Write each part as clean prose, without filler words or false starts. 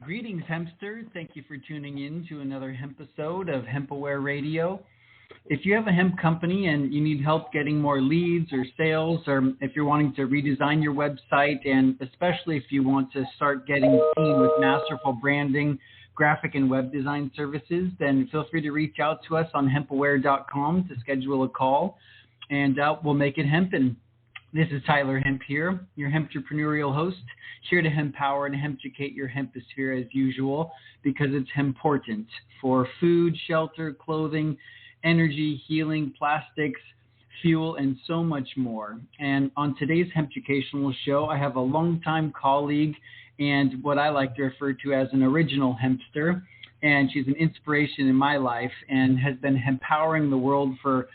Greetings, Hempster. Thank you for tuning in to another hemp episode of HempAware Radio. If you have a hemp company and you need help getting more leads or sales, or if you're wanting to redesign your website, and especially if you want to start getting seen with masterful branding, graphic and web design services, then feel free to reach out to us on hempaware.com to schedule a call, and we'll make it hempin'. This is Tyler Hemp here, your hempreneurial host, here to empower and educate your hemposphere as usual, because it's important for food, shelter, clothing, energy, healing, plastics, fuel, and so much more. And on today's Hemp Educational Show, I have a longtime colleague and what I like to refer to as an original hempster. And she's an inspiration in my life and has been empowering the world for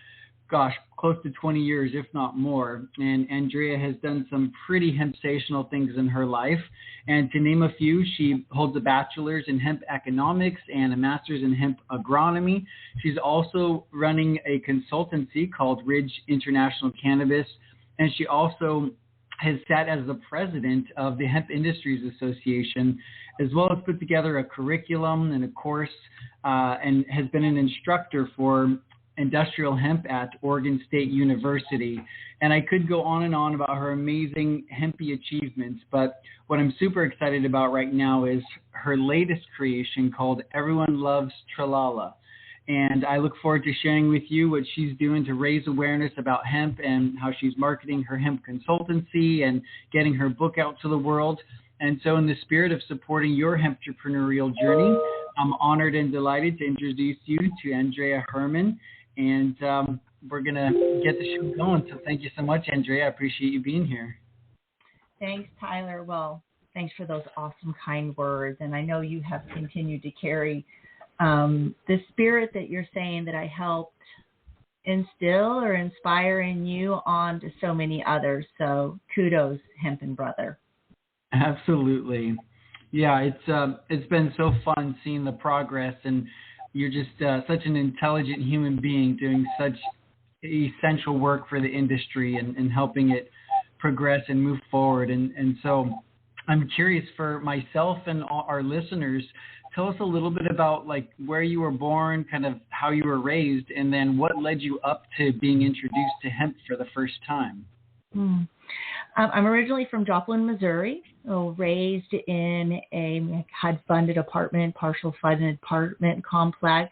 close to 20 years, if not more. And Anndrea has done some pretty hemp-sational things in her life. And to name a few, she holds a bachelor's in hemp economics and a master's in hemp agronomy. She's also running a consultancy called Ridge International Cannabis. And she also has sat as the president of the Hemp Industries Association, as well as put together a curriculum and a course, and has been an instructor for industrial hemp at Oregon State University. And I could go on and on about her amazing hempy achievements, but what I'm super excited about right now is her latest creation called Everyone Loves Trallala. And I look forward to sharing with you what she's doing to raise awareness about hemp and how she's marketing her hemp consultancy and getting her book out to the world. And so in the spirit of supporting your hempreneurial journey, I'm honored and delighted to introduce you to Anndrea Hermann. And we're going to get the show going. So thank you so much, Anndrea. I appreciate you being here. Thanks, Tyler. Well, thanks for those awesome, kind words. And I know you have continued to carry the spirit that you're saying that I helped instill or inspire in you on to so many others. So kudos, Hempin' brother. Absolutely. Yeah, it's been so fun seeing the progress, and you're just such an intelligent human being doing such essential work for the industry and helping it progress and move forward. And so I'm curious for myself and all our listeners, tell us a little bit about like where you were born, kind of how you were raised, and then what led you up to being introduced to hemp for the first time. I'm originally from Joplin, Missouri, raised in a HUD-funded apartment, partial funded apartment complex.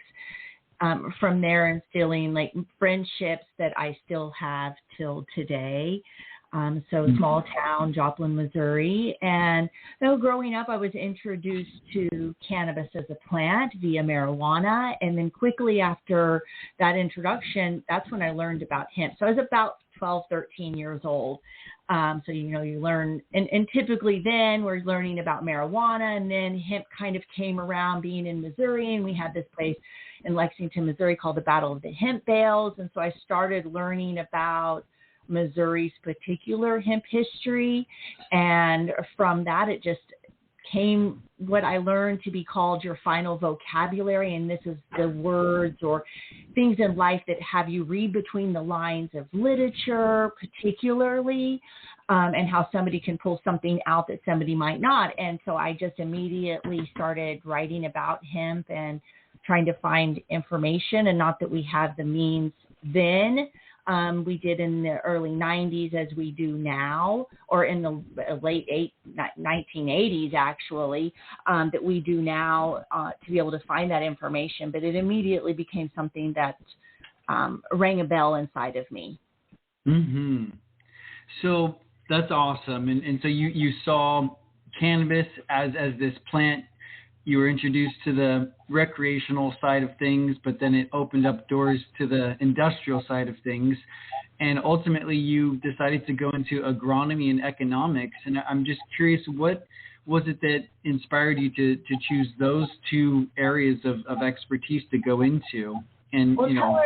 From there, instilling like friendships that I still have till today. So small town, Joplin, Missouri. And growing up, I was introduced to cannabis as a plant via marijuana. And then quickly after that introduction, that's when I learned about hemp. So I was about 12, 13 years old. So, you learn, and typically then we're learning about marijuana, and then hemp kind of came around being in Missouri, and we had this place in Lexington, Missouri called the Battle of the Hemp Bales. And so I started learning about Missouri's particular hemp history. And from that, it just came what I learned to be called your final vocabulary. And this is the words or things in life that have you read between the lines of literature, particularly, and how somebody can pull something out that somebody might not. And so I just immediately started writing about hemp and trying to find information, and not that we have the means then. We did in the early 90s as we do now, or in the late 1980s, actually, that we do now to be able to find that information. But it immediately became something that rang a bell inside of me. Mm-hmm. So that's awesome. And so you saw cannabis as this plant. You were introduced to the recreational side of things, but then it opened up doors to the industrial side of things. And ultimately, you decided to go into agronomy and economics. And I'm just curious, what was it that inspired you to choose those two areas of expertise to go into? And, well, Tyler,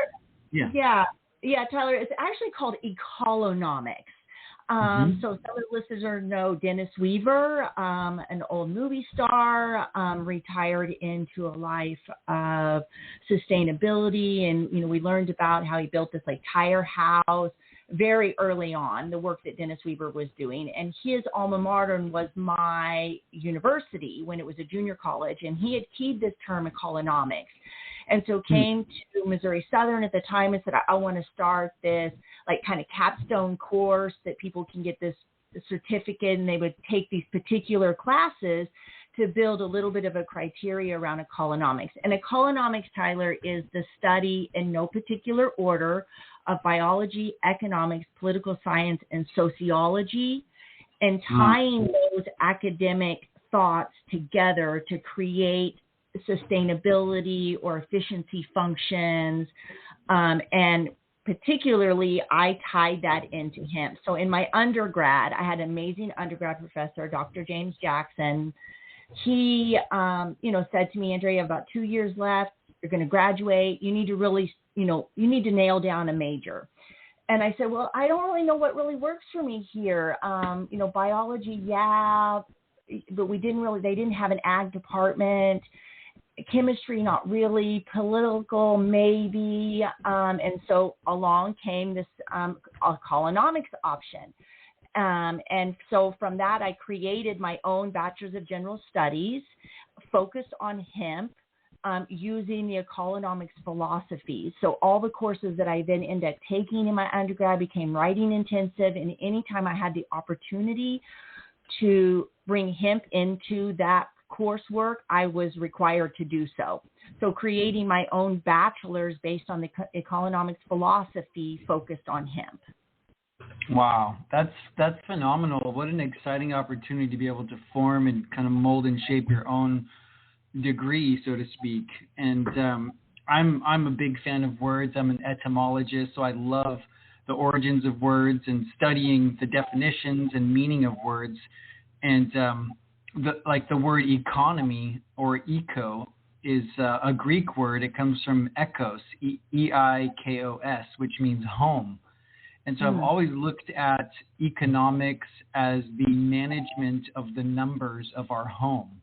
yeah, Tyler, it's actually called ecolonomics. So some of the listeners know Dennis Weaver, an old movie star, retired into a life of sustainability. And, we learned about how he built this like tire house very early on, the work that Dennis Weaver was doing. And his alma mater was my university when it was a junior college. And he had keyed this term economics. And so came to Missouri Southern at the time and said, I want to start this like kind of capstone course that people can get this certificate, and they would take these particular classes to build a little bit of a criteria around economics. And economics, Tyler, is the study in no particular order of biology, economics, political science, and sociology, and tying those academic thoughts together to create sustainability or efficiency functions. And particularly, I tied that into hemp. So in my undergrad, I had an amazing undergrad professor, Dr. James Jackson. He, said to me, Anndrea, you have about 2 years left. You're going to graduate. You need to really, you need to nail down a major. And I said, well, I don't really know what really works for me here. Biology, yeah, but they didn't have an ag department. Chemistry, not really. Political, maybe. And so along came this economics option. And so from that, I created my own Bachelor's of General Studies focused on hemp using the economics philosophy. So all the courses that I then ended up taking in my undergrad became writing intensive. And anytime I had the opportunity to bring hemp into that coursework, I was required to do so. So creating my own bachelor's based on the economics philosophy focused on hemp. Wow, that's phenomenal. What an exciting opportunity to be able to form and kind of mold and shape your own degree, so to speak. And I'm a big fan of words. I'm an etymologist, so I love the origins of words and studying the definitions and meaning of words. And the word economy or eco is a Greek word. It comes from ekos, E-I-K-O-S, which means home. And so I've always looked at economics as the management of the numbers of our home,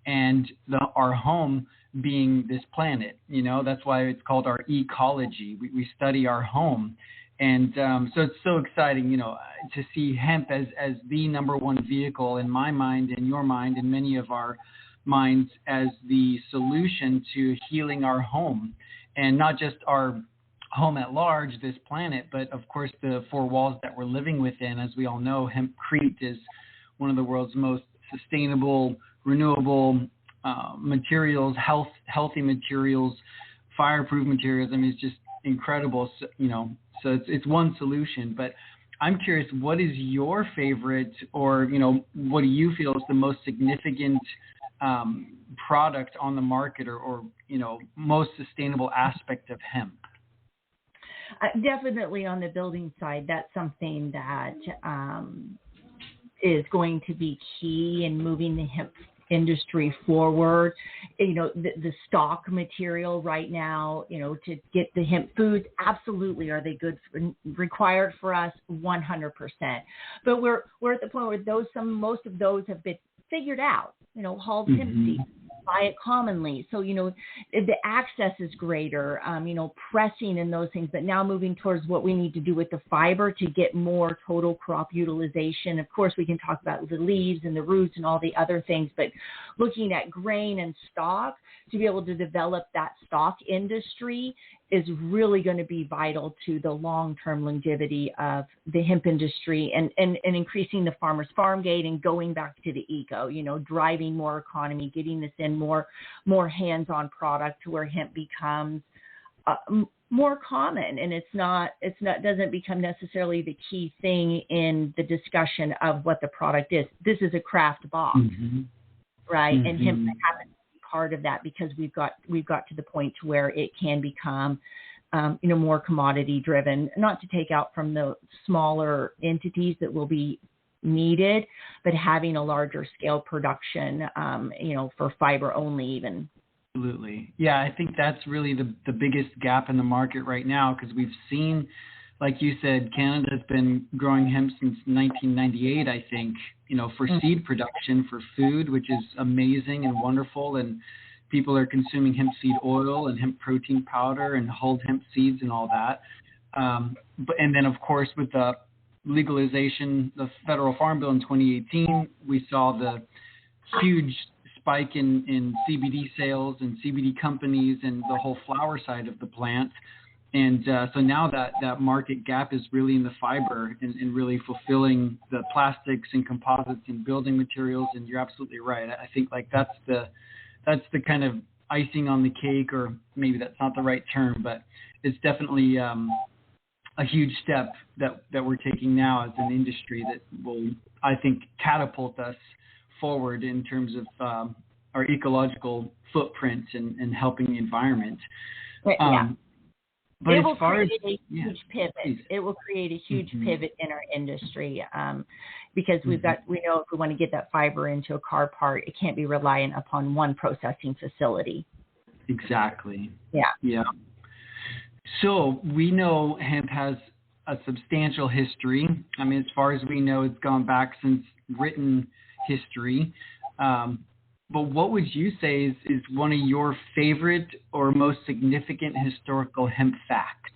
and our home being this planet. That's why it's called our ecology. We study our home. And so it's so exciting, to see hemp as the number one vehicle in my mind, in your mind, in many of our minds, as the solution to healing our home, and not just our home at large, this planet, but of course the four walls that we're living within. As we all know, hempcrete is one of the world's most sustainable, renewable materials, healthy materials, fireproof materials. I mean, it's just incredible. So it's one solution. But I'm curious, what is your favorite, or what do you feel is the most significant product on the market, or most sustainable aspect of hemp? Definitely on the building side, that's something that is going to be key in moving the hemp industry forward. The stock material right now, to get the hemp foods, absolutely, are they good required for us? 100%. But we're at the point where most of those have been figured out. Hulled hemp seeds, buy it commonly. So, the access is greater, pressing and those things, but now moving towards what we need to do with the fiber to get more total crop utilization. Of course, we can talk about the leaves and the roots and all the other things, but looking at grain and stock to be able to develop that stock industry is really going to be vital to the long-term longevity of the hemp industry, and increasing the farmer's farm gate and going back to the eco, driving more economy, getting this in more hands-on product to where hemp becomes more common, and doesn't become necessarily the key thing in the discussion of what the product is. This is a craft box, right? And hemp happens to be part of that because we've got to the point to where it can become more commodity driven, not to take out from the smaller entities that will be needed, but having a larger scale production, for fiber only even. Absolutely. Yeah, I think that's really the biggest gap in the market right now, because we've seen, like you said, Canada's been growing hemp since 1998, I think, for seed production, for food, which is amazing and wonderful. And people are consuming hemp seed oil and hemp protein powder and hulled hemp seeds and all that. And then, of course, with the legalization, the federal farm bill in 2018, we saw the huge spike in CBD sales and CBD companies and the whole flower side of the plant. And so now that market gap is really in the fiber and really fulfilling the plastics and composites and building materials. And you're absolutely right. I think like that's the kind of icing on the cake, or maybe that's not the right term, but it's definitely a huge step that we're taking now as an industry that will, I think, catapult us forward in terms of our ecological footprint and helping the environment. But it will create a huge pivot. It will create a huge pivot in our industry because we know if we want to get that fiber into a car part, it can't be reliant upon one processing facility. Exactly. Yeah. So we know hemp has a substantial history. I mean, as far as we know, it's gone back since written history. But what would you say is one of your favorite or most significant historical hemp facts?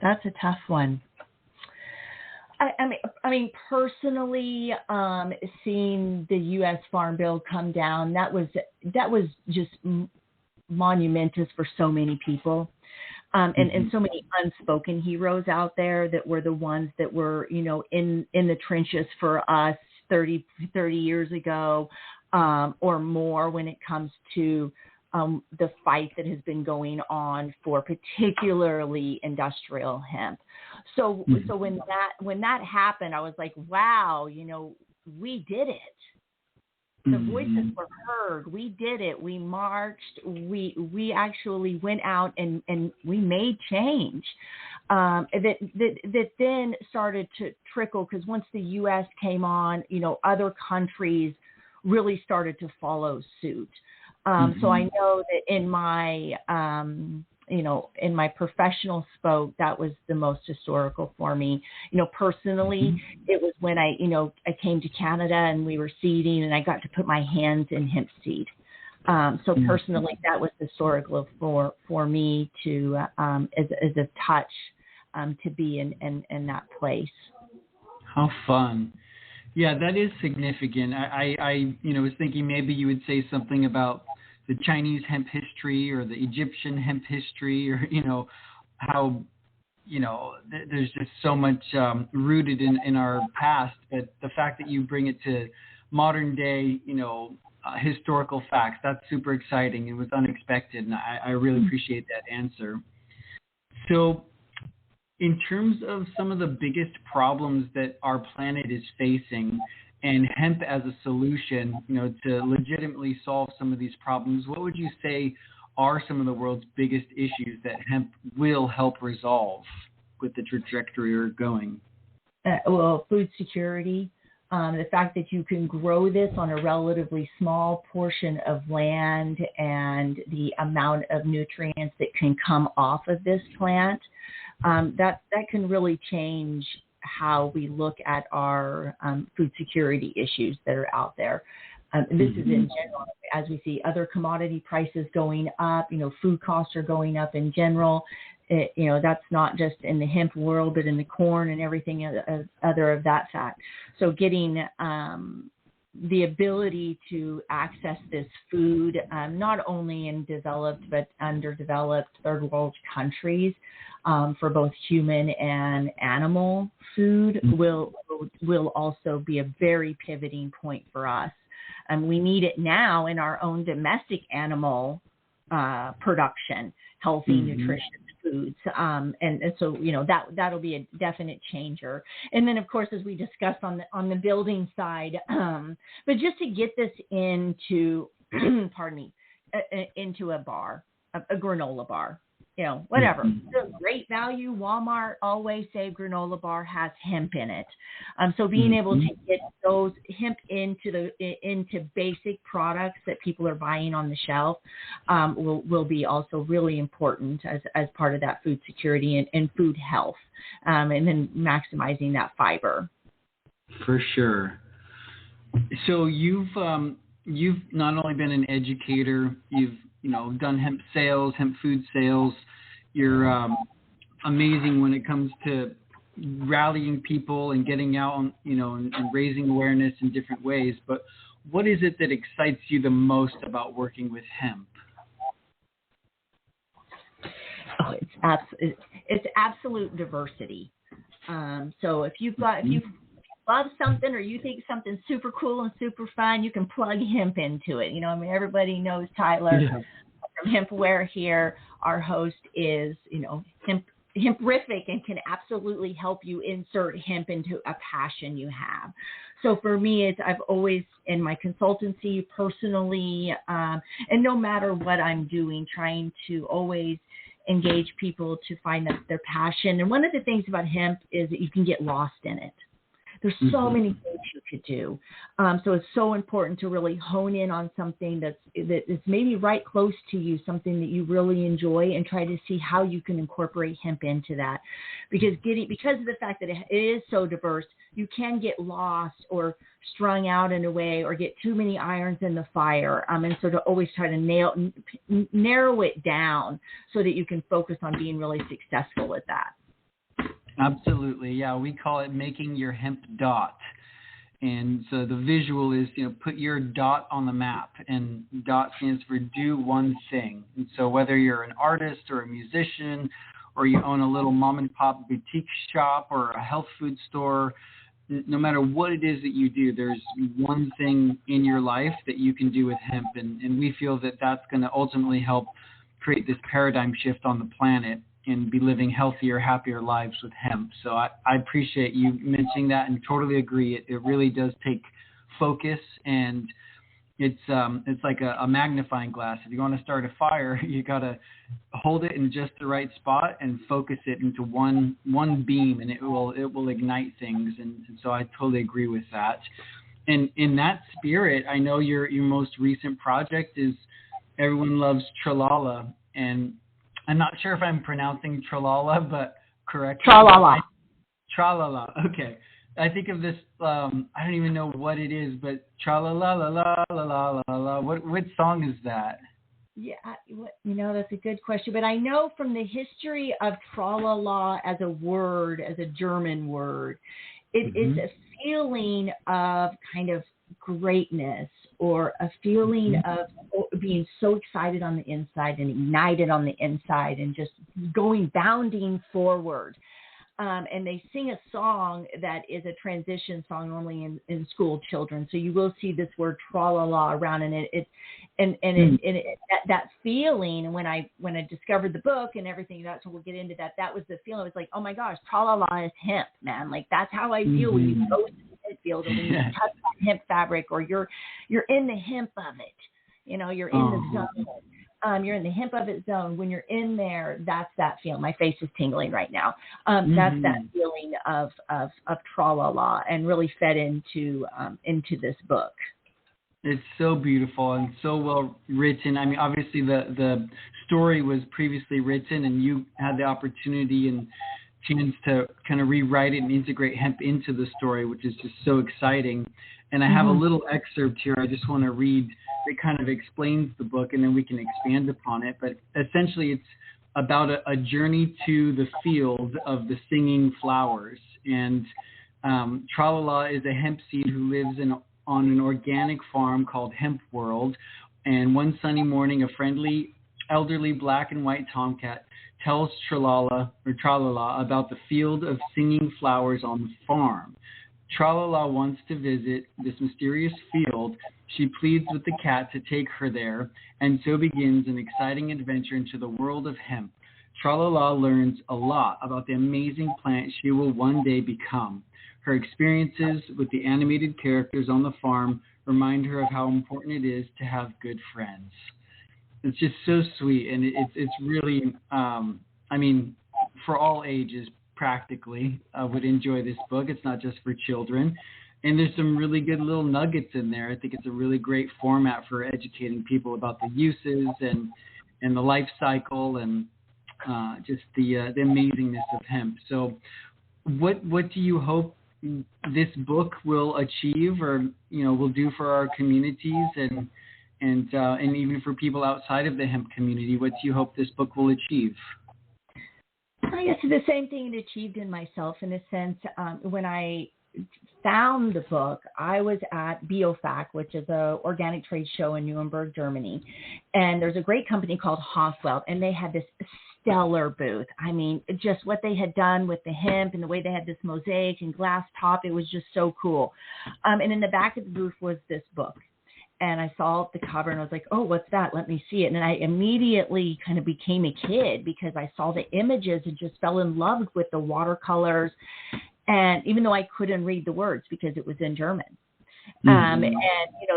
That's a tough one. I mean, personally, seeing the U.S. Farm Bill come down, that was just monumentous for so many people. And so many unspoken heroes out there that were the ones that were, in the trenches for us 30 years ago, or more when it comes to the fight that has been going on for particularly industrial hemp. So when that happened, I was like, wow, we did it. The voices were heard. We did it. We marched. We actually went out and we made change. That then started to trickle, because once the U.S. came on, other countries really started to follow suit. So I know that in my in my professional spoke, that was the most historical for me. Personally, it was when I came to Canada and we were seeding and I got to put my hands in hemp seed. So personally, that was historical for me to, as a touch, to be in that place. How fun. Yeah, that is significant. I was thinking maybe you would say something about the Chinese hemp history or the Egyptian hemp history, or, how, there's just so much rooted in our past. But the fact that you bring it to modern day, historical facts, that's super exciting. It was unexpected, and I really appreciate that answer. So in terms of some of the biggest problems that our planet is facing, and hemp as a solution, to legitimately solve some of these problems, what would you say are some of the world's biggest issues that hemp will help resolve with the trajectory we're going? Well, food security, the fact that you can grow this on a relatively small portion of land, and the amount of nutrients that can come off of this plant, that can really change how we look at our food security issues that are out there. This is in general, as we see other commodity prices going up, food costs are going up in general. That's not just in the hemp world, but in the corn and everything other of that fact. So getting the ability to access this food, not only in developed but underdeveloped third world countries, for both human and animal food will also be a very pivoting point for us. We need it now in our own domestic animal production, healthy, nutritious foods. And so, that'll be a definite changer. And then, of course, as we discussed on the building side, but just to get this into, into a bar, a granola bar, whatever. Great value. Walmart always say granola bar has hemp in it. So being able to get those hemp into basic products that people are buying on the shelf will be also really important as part of that food security and food health, and then maximizing that fiber. For sure. So you've not only been an educator, you've done hemp sales, hemp food sales. you're amazing when it comes to rallying people and getting out on, and raising awareness in different ways. But what is it that excites you the most about working with hemp? Oh, it's absolute diversity. So if you love something or you think something's super cool and super fun, you can plug hemp into it. Everybody knows Tyler from Hempware here. Our host is, hemprific and can absolutely help you insert hemp into a passion you have. So for me, I've always, in my consultancy personally, and no matter what I'm doing, trying to always engage people to find their passion. And one of the things about hemp is that you can get lost in it. There's so many things you could do. So it's so important to really hone in on something that is maybe right close to you, something that you really enjoy, and try to see how you can incorporate hemp into that. Because of the fact that it is so diverse, you can get lost or strung out in a way or get too many irons in the fire. And so to always try to narrow it down so that you can focus on being really successful at that. Absolutely. Yeah, we call it making your hemp dot. And so the visual is, put your dot on the map, and dot stands for do one thing. And so whether you're an artist or a musician, or you own a little mom and pop boutique shop or a health food store, no matter what it is that you do, there's one thing in your life that you can do with hemp. And we feel that that's going to ultimately help create this paradigm shift on the planet and be living healthier, happier lives with hemp. So I appreciate you mentioning that and totally agree. It really does take focus, and it's like a magnifying glass. If you want to start a fire, you got to hold it in just the right spot and focus it into one beam, and it will ignite things. And so I totally agree with that. And in that spirit, I know your most recent project is Everyone Loves Trallala, and I'm not sure if I'm pronouncing Trallala, but correct. Trallala. Trallala. Okay. I think of this, I don't even know what it is, but Trallala la la la la la la. What song is that? Yeah, that's a good question. But I know from the history of Trallala as a word, as a German word, it is a feeling of kind of greatness, or a feeling of being so excited on the inside and ignited on the inside and just bounding forward. And they sing a song that is a transition song normally in school children. So you will see this word tralala around, and that feeling. And when I discovered the book and everything, that's when we'll get into that. That was the feeling. It was like, oh my gosh, tralala is hemp, man. Like that's how I feel when you go to the hemp field, or when you touch that hemp fabric, or you're in the hemp of it. You're in the zone. You're in the hemp of it zone. When you're in there, that's that feeling. My face is tingling right now. That's that feeling of tralala, and really fed into this book. It's so beautiful and so well written. I mean, obviously the story was previously written, and you had the opportunity and chance to kind of rewrite it and integrate hemp into the story, which is just so exciting. And I have a little excerpt here I just want to read that kind of explains the book, and then we can expand upon it. But essentially it's about a journey to the field of the singing flowers. And Trallala is a hemp seed who lives on an organic farm called Hemp World. And one sunny morning, a friendly, elderly black and white tomcat tells Trallala about the field of singing flowers on the farm. Trallala wants to visit this mysterious field. She pleads with the cat to take her there, and so begins an exciting adventure into the world of hemp. Trallala learns a lot about the amazing plant she will one day become. Her experiences with the animated characters on the farm remind her of how important it is to have good friends. It's just so sweet, and it's really, I mean, for all ages, practically, would enjoy this book. It's not just for children. And there's some really good little nuggets in there. I think it's a really great format for educating people about the uses and the life cycle, and just the amazingness of hemp. So what do you hope this book will achieve, or will do for our communities, and even for people outside of the hemp community? What do you hope this book will achieve? I guess the same thing it achieved in myself in a sense. When I found the book, I was at BioFac, which is a organic trade show in Nuremberg, Germany. And there's a great company called Hoswell, and they had this stellar booth. I mean, just what they had done with the hemp and the way they had this mosaic and glass top, it was just so cool. And in the back of the booth was this book. And I saw the cover and I was like, oh, what's that? Let me see it. And I immediately kind of became a kid because I saw the images and just fell in love with the watercolors. And even though I couldn't read the words because it was in German. And,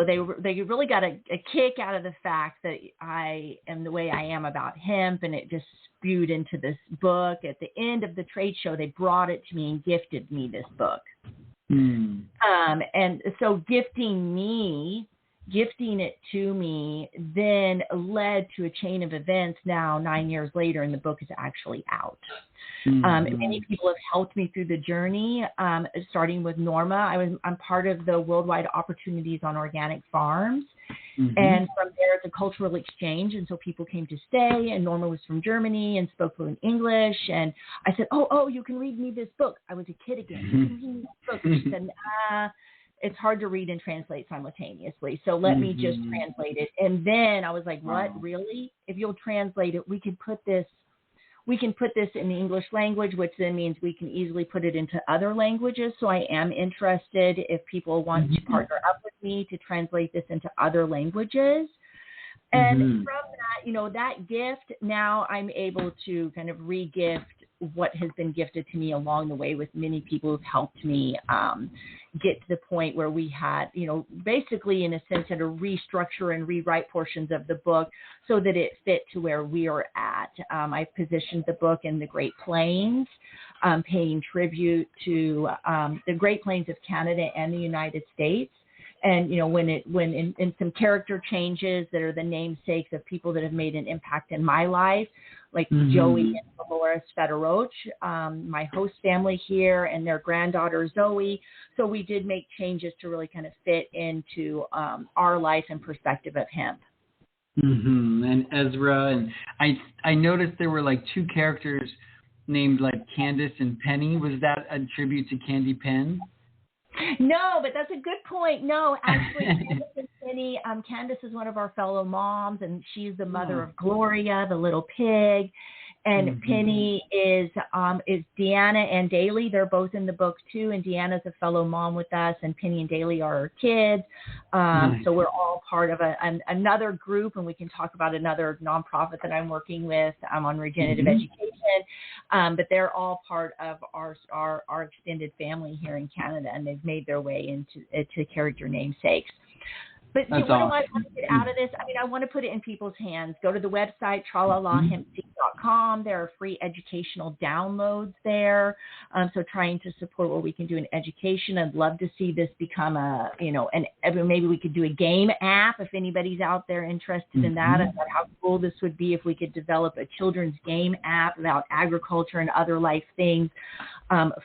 they really got a kick out of the fact that I am the way I am about hemp, and it just spewed into this book. At the end of the trade show, they brought it to me and gifted me this book. And so gifting it to me then led to a chain of events now 9 years later, and the book is actually out. Many people have helped me through the journey, starting with Norma. I'm part of the Worldwide Opportunities on Organic Farms. And from there, it's a cultural exchange. And so people came to stay, and Norma was from Germany and spoke fluent English. And I said, oh, you can read me this book. I was a kid again. You can read me this book. And she said, it's hard to read and translate simultaneously. So let me just translate it. And then I was like, what, really? If you'll translate it, we can put this in the English language, which then means we can easily put it into other languages. So I am interested if people want to partner up with me to translate this into other languages. And from that, that gift, now I'm able to kind of re-gift what has been gifted to me along the way with many people who've helped me get to the point where we had, basically in a sense had to restructure and rewrite portions of the book so that it fit to where we are at. I've positioned the book in the Great Plains, paying tribute to the Great Plains of Canada and the United States. And, when in some character changes that are the namesakes of people that have made an impact in my life, like Joey and Dolores Federoch, my host family here, and their granddaughter Zoe. So we did make changes to really kind of fit into our life and perspective of hemp. And Ezra, and I noticed there were like two characters named like Candace and Penny. Was that a tribute to Candy Penn? No, but that's a good point. No, actually, Candace and Penny, Candace is one of our fellow moms, and she's the mother of Gloria, the little pig. And Penny is Deanna and Daly. They're both in the book too. And Deanna's a fellow mom with us, and Penny and Daly are our kids. So we're all part of another group, and we can talk about another nonprofit that I'm working with on regenerative education. But they're all part of our extended family here in Canada, and they've made their way into character namesakes. But what do I want to get out of this? I mean, I want to put it in people's hands. Go to the website, tralalahempseed.com. There are free educational downloads there. So trying to support what we can do in education. I'd love to see this become maybe we could do a game app if anybody's out there interested in that. I thought how cool this would be if we could develop a children's game app about agriculture and other life things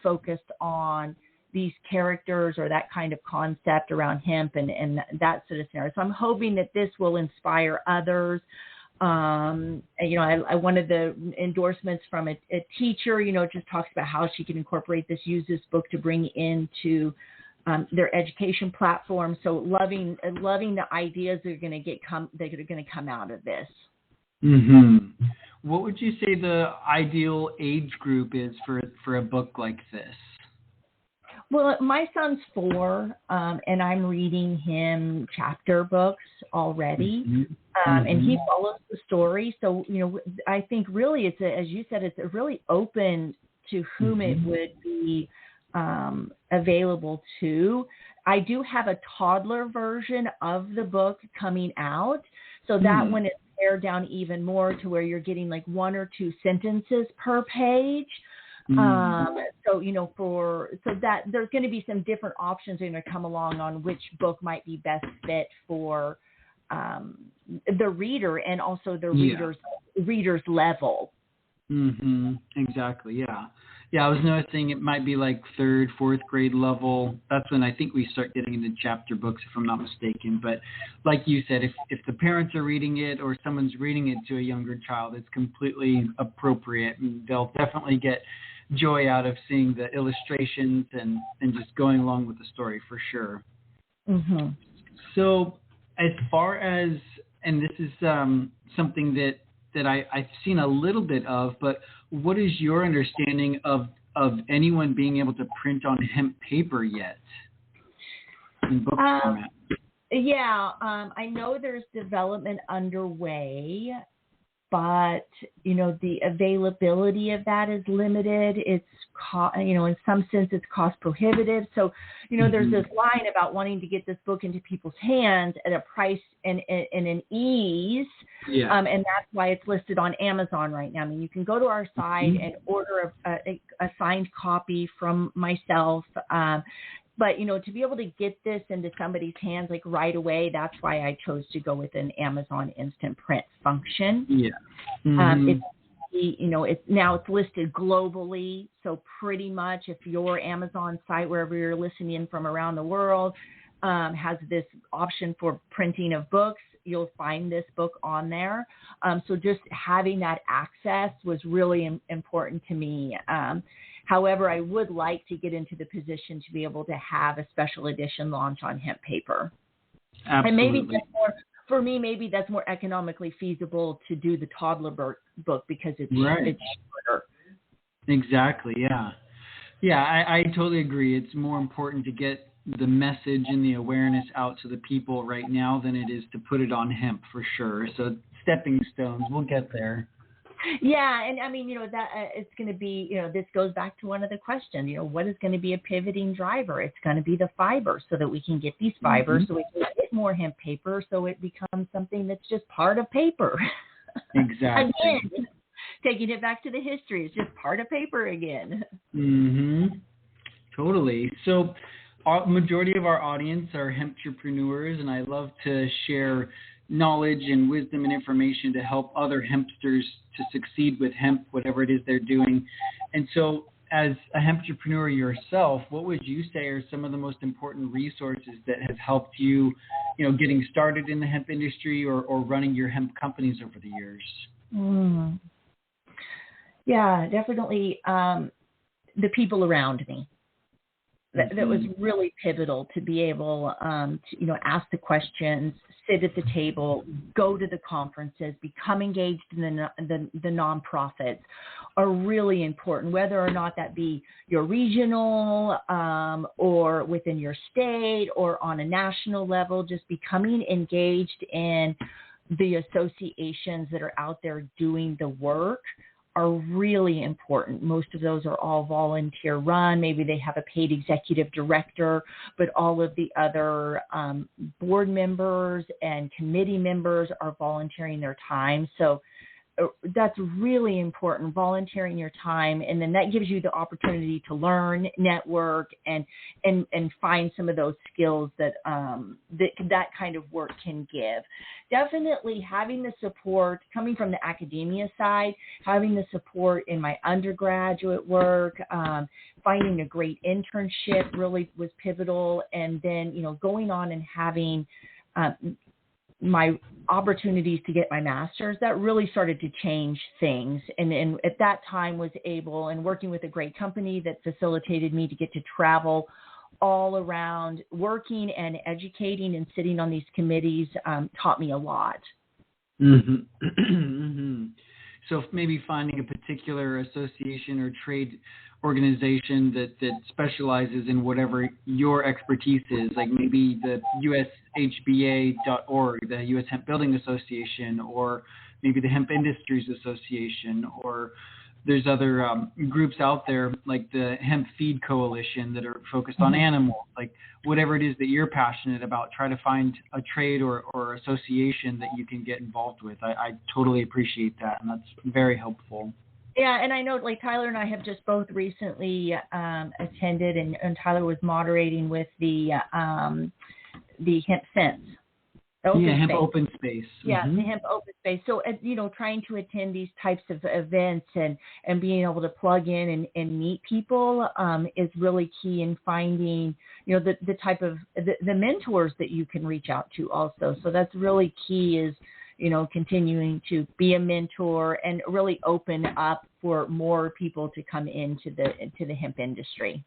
focused on these characters or that kind of concept around hemp and that sort of scenario. So I'm hoping that this will inspire others. One of the endorsements from a teacher, just talks about how she can use this book to bring into their education platform. So loving the ideas that are going to come out of this. What would you say the ideal age group is for a book like this? Well, my son's 4, and I'm reading him chapter books already, and he follows the story. So, I think really as you said, it's really open to whom it would be available to. I do have a toddler version of the book coming out, so that one is pared down even more to where you're getting like 1 or 2 sentences per page. So that there's going to be some different options that are going to come along on which book might be best fit for the reader and also the reader's level. Exactly. Yeah. Yeah, I was noticing it might be like third, fourth grade level. That's when I think we start getting into chapter books, if I'm not mistaken. But like you said, if the parents are reading it or someone's reading it to a younger child, it's completely appropriate. And they'll definitely get joy out of seeing the illustrations and just going along with the story for sure. Mm-hmm. So as far as, and this is something that I've seen a little bit of, but what is your understanding of anyone being able to print on hemp paper yet in book format? Yeah, I know there's development underway, but the availability of that is limited. It's in some sense it's cost prohibitive. So there's this line about wanting to get this book into people's hands at a price and an ease. Yeah. And that's why it's listed on Amazon right now. I mean, you can go to our site and order a signed copy from myself. But, to be able to get this into somebody's hands like right away, that's why I chose to go with an Amazon Instant Print function. Yeah. It's listed globally. So pretty much if your Amazon site, wherever you're listening in from around the world, has this option for printing of books, you'll find this book on there. So just having that access was really important to me. However, I would like to get into the position to be able to have a special edition launch on hemp paper. Absolutely. And maybe that's for me, maybe that's more economically feasible to do the toddler book because it's shorter. Exactly, yeah. Yeah, I totally agree. It's more important to get the message and the awareness out to the people right now than it is to put it on hemp for sure. So stepping stones, we'll get there. Yeah, and I mean, that it's going to be, this goes back to one of the questions, what is going to be a pivoting driver? It's going to be the fiber so that we can get these fibers, so we can get more hemp paper, so it becomes something that's just part of paper. Exactly. Again, taking it back to the history, it's just part of paper again. Totally. So majority of our audience are hemp-entrepreneurs, and I love to share knowledge and wisdom and information to help other hempsters to succeed with hemp, whatever it is they're doing. And so as a hemp-entrepreneur yourself, what would you say are some of the most important resources that have helped you, getting started in the hemp industry or running your hemp companies over the years? Yeah, definitely the people around me. That was really pivotal to be able to, ask the questions, sit at the table, go to the conferences, become engaged in the nonprofits are really important, whether or not that be your regional or within your state or on a national level, just becoming engaged in the associations that are out there doing the work are really important. Most of those are all volunteer run. Maybe they have a paid executive director, but all of the other board members and committee members are volunteering their time. So that's really important, volunteering your time. And then that gives you the opportunity to learn, network, and find some of those skills that that kind of work can give. Definitely having the support, coming from the academia side, having the support in my undergraduate work, finding a great internship really was pivotal. And then, going on and having my opportunities to get my master's, that really started to change things. And at that time was able, and working with a great company that facilitated me to get to travel all around working and educating and sitting on these committees taught me a lot. So maybe finding a particular association or trade organization that specializes in whatever your expertise is, like maybe the USHBA.org, the U.S. Hemp Building Association, or maybe the Hemp Industries Association, or there's other groups out there like the Hemp Feed Coalition that are focused on animals. Like whatever it is that you're passionate about, try to find a trade or association that you can get involved with. I totally appreciate that, and that's very helpful. Yeah, and I know like Tyler and I have just both recently attended, and Tyler was moderating with the Hemp Sense Yeah, Hemp Open Space. Yeah, the Hemp Open Space. So, trying to attend these types of events and being able to plug in and meet people is really key in finding, the type of the mentors that you can reach out to also. So that's really key is, continuing to be a mentor and really open up for more people to come into the hemp industry.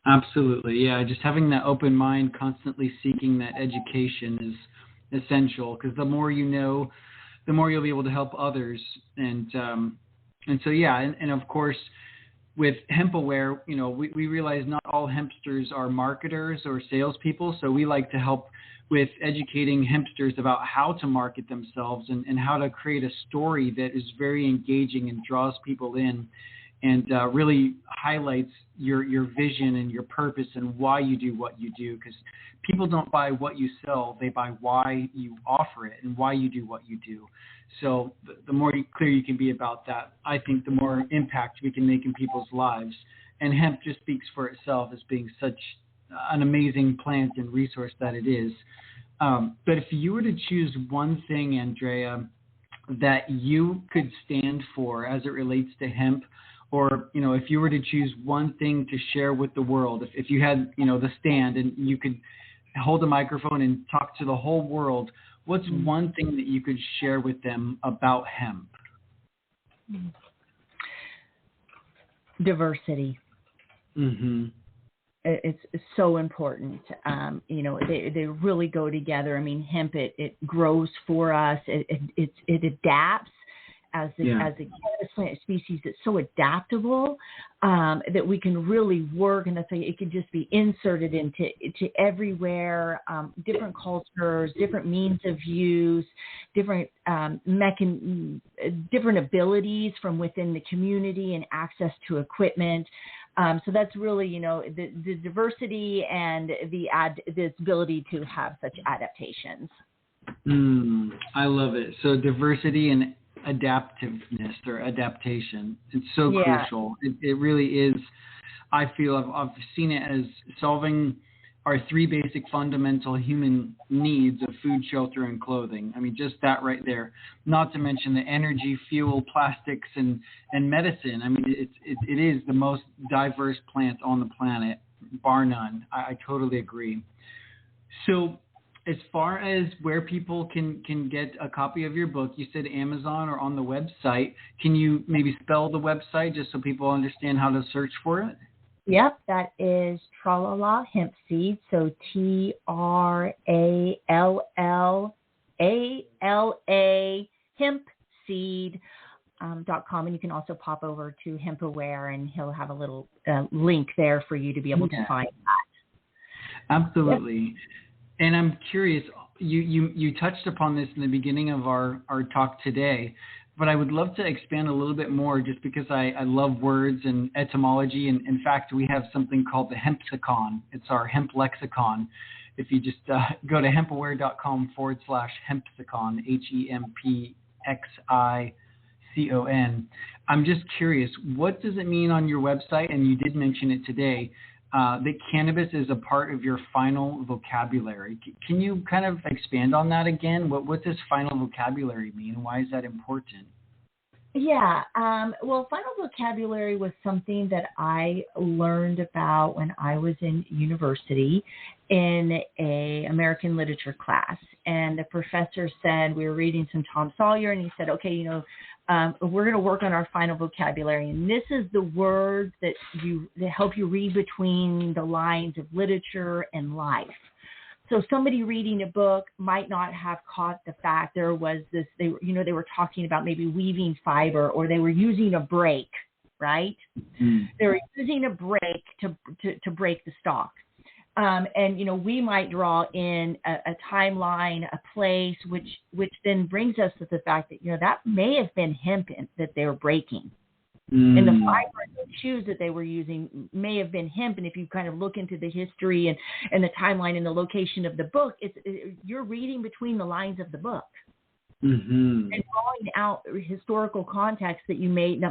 Absolutely. Yeah. Just having that open mind, constantly seeking that education is essential, because the more you know, the more you'll be able to help others. And so, yeah. And of course, with HempAware, we realize not all hempsters are marketers or salespeople. So we like to help with educating hempsters about how to market themselves and how to create a story that is very engaging and draws people in, and really highlights your vision and your purpose and why you do what you do. Because people don't buy what you sell, they buy why you offer it and why you do what you do. So the more clear you can be about that, I think the more impact we can make in people's lives. And hemp just speaks for itself as being such an amazing plant and resource that it is. But if you were to choose one thing, Anndrea, that you could stand for as it relates to hemp, or, if you were to choose one thing to share with the world, if you had, the stand and you could hold a microphone and talk to the whole world, what's one thing that you could share with them about hemp? Diversity. Mm-hmm. It's so important. They really go together. I mean, hemp, it grows for us. It adapts as a cannabis plant species that's so adaptable that we can really work, and that's why it can just be inserted into everywhere, different cultures, different means of use, different different abilities from within the community and access to equipment. So that's really, the diversity and the ability to have such adaptations. I love it. So diversity and adaptiveness or adaptation. It's so crucial. It really is. I feel I've seen it as solving our three basic fundamental human needs of food, shelter, and clothing. I mean, just that right there. Not to mention the energy, fuel, plastics, and medicine. I mean, it is the most diverse plant on the planet, bar none. I totally agree. So as far as where people can get a copy of your book, you said Amazon or on the website. Can you maybe spell the website just so people understand how to search for it? Yep, that is Trallala Hemp Seed. So TRALLALA Hemp Seed.com. And you can also pop over to HempAware, and he'll have a little link there for you to be able to find that. Absolutely. Yep. And I'm curious, you touched upon this in the beginning of our talk today, but I would love to expand a little bit more just because I love words and etymology. And in fact, we have something called the Hempsicon. It's our hemp lexicon. If you just go to hempaware.com/Hempsicon, HEMPXICON. I'm just curious, what does it mean on your website? And you did mention it today, that cannabis is a part of your final vocabulary. Can you kind of expand on that again? What does final vocabulary mean? Why is that important? Yeah. Well, final vocabulary was something that I learned about when I was in university in a American literature class. And the professor said, we were reading some Tom Sawyer, and he said, okay, we're going to work on our final vocabulary. And this is the words that help you read between the lines of literature and life. So somebody reading a book might not have caught the fact there was this, they were talking about maybe weaving fiber, or they were using a break, right? Mm-hmm. They were using a break to break the stalk. And we might draw in a timeline, a place, which then brings us to the fact that, that may have been hemp that they were breaking. And the fiber in the shoes that they were using may have been hemp. And if you kind of look into the history and the timeline and the location of the book, you're reading between the lines of the book. Mm-hmm. And drawing out historical context that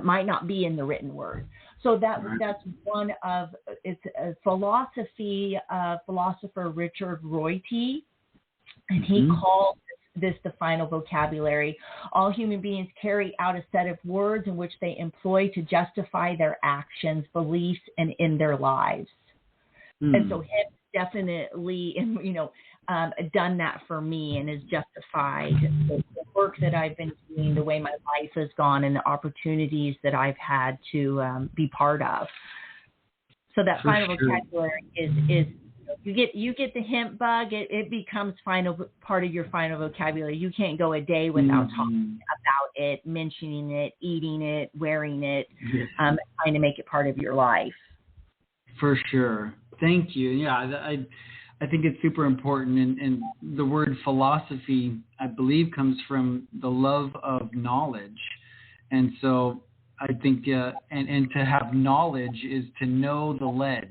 might not be in the written word. So that's one of, it's a philosophy of philosopher Richard Rorty. And he called this the final vocabulary. All human beings carry out a set of words in which they employ to justify their actions, beliefs, and in their lives. And so him definitely, done that for me and has justified the work that I've been doing, the way my life has gone, and the opportunities that I've had to be part of. So that final vocabulary is you get the hemp bug, it becomes part of your final vocabulary. You can't go a day without talking about it, mentioning it, eating it, wearing it, trying to make it part of your life. For sure. Thank you. Yeah, I think it's super important. And the word philosophy, I believe, comes from the love of knowledge. And so I think, and to have knowledge is to know the ledge,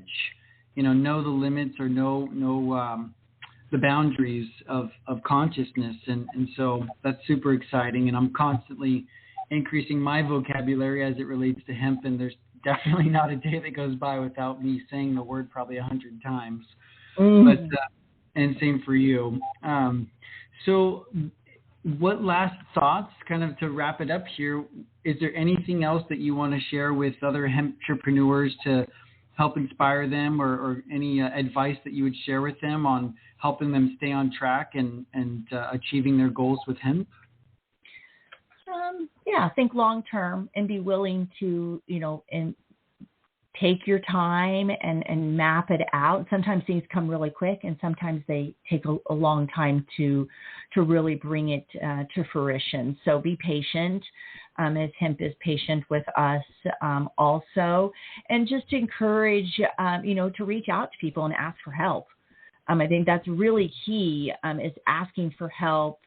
know the limits or know the boundaries of consciousness. And so that's super exciting. And I'm constantly increasing my vocabulary as it relates to hemp. And there's definitely not a day that goes by without me saying the word probably 100 times. But and same for you. So what last thoughts, kind of to wrap it up here, is there anything else that you want to share with other hemp entrepreneurs to help inspire them, or any advice that you would share with them on helping them stay on track and achieving their goals with hemp? Think long term and be willing to, and take your time and map it out. Sometimes things come really quick, and sometimes they take a long time to really bring it to fruition. So be patient, as hemp is patient with us also, and just encourage, to reach out to people and ask for help. I think that's really key, is asking for help.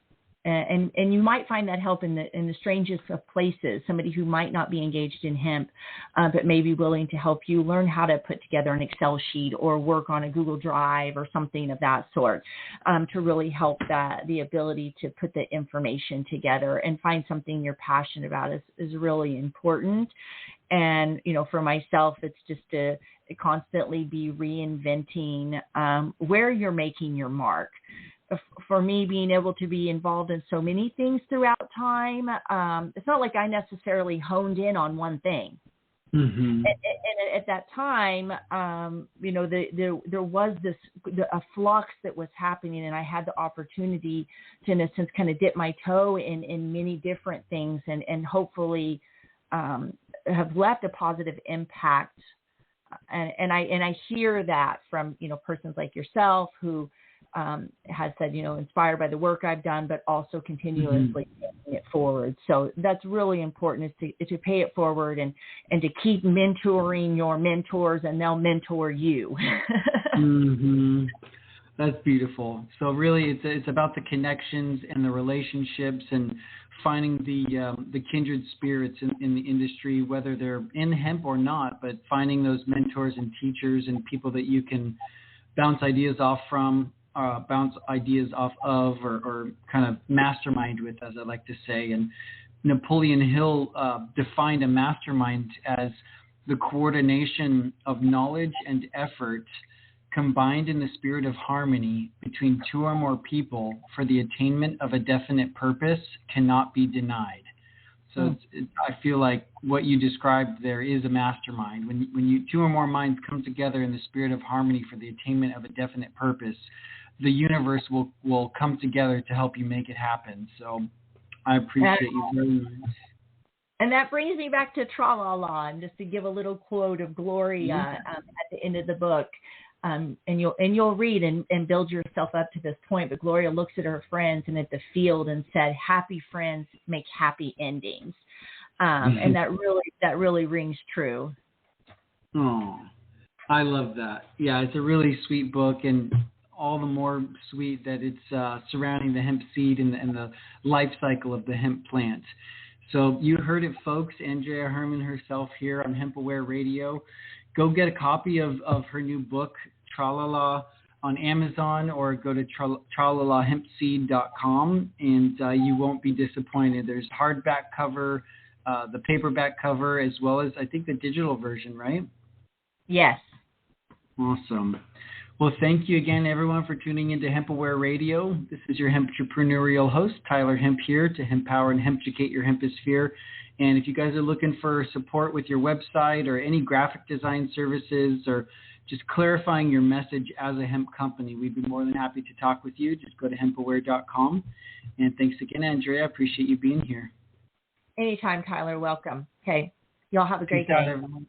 And you might find that help in the strangest of places, somebody who might not be engaged in hemp, but may be willing to help you learn how to put together an Excel sheet or work on a Google Drive or something of that sort, to really help the ability to put the information together and find something you're passionate about is really important. And, for myself, it's just to constantly be reinventing where you're making your mark. For me, being able to be involved in so many things throughout time, it's not like I necessarily honed in on one thing. And at that time, there was a flux that was happening, and I had the opportunity to, in a sense, kind of dip my toe in many different things, and hopefully have left a positive impact. And I hear that from persons like yourself who has said, inspired by the work I've done, but also continuously taking it forward. So that's really important, is to pay it forward and to keep mentoring your mentors, and they'll mentor you. That's beautiful. So really it's about the connections and the relationships and finding the kindred spirits in the industry, whether they're in hemp or not, but finding those mentors and teachers and people that you can bounce ideas off of, or kind of mastermind with, as I like to say. And Napoleon Hill defined a mastermind as the coordination of knowledge and effort combined in the spirit of harmony between two or more people for the attainment of a definite purpose cannot be denied. So I feel like what you described there is a mastermind. When you two or more minds come together in the spirit of harmony for the attainment of a definite purpose, the universe will come together to help you make it happen. So I appreciate you very much. And that brings me back to Trallala, and just to give a little quote of Gloria at the end of the book. And you'll read and build yourself up to this point. But Gloria looks at her friends and at the field and said, "Happy friends make happy endings," and that really rings true. Oh, I love that. Yeah, it's a really sweet book, and all the more sweet that it's surrounding the hemp seed and the life cycle of the hemp plant. So you heard it, folks. Anndrea Hermann herself here on Hemp Aware Radio. Go get a copy of her new book, Trallala, on Amazon, or go to tralalahempseed.com, and you won't be disappointed. There's hardback cover, the paperback cover, as well as I think the digital version, right? Yes. Awesome. Well, thank you again, everyone, for tuning into HempAware Radio. This is your Hempreneurial host, Tyler Hemp, here to empower and hempeducate your hemposphere. And if you guys are looking for support with your website or any graphic design services or just clarifying your message as a hemp company, we'd be more than happy to talk with you. Just go to hempaware.com. And thanks again, Anndrea. I appreciate you being here. Anytime, Tyler. Welcome. Okay. Y'all have a great day. Everyone.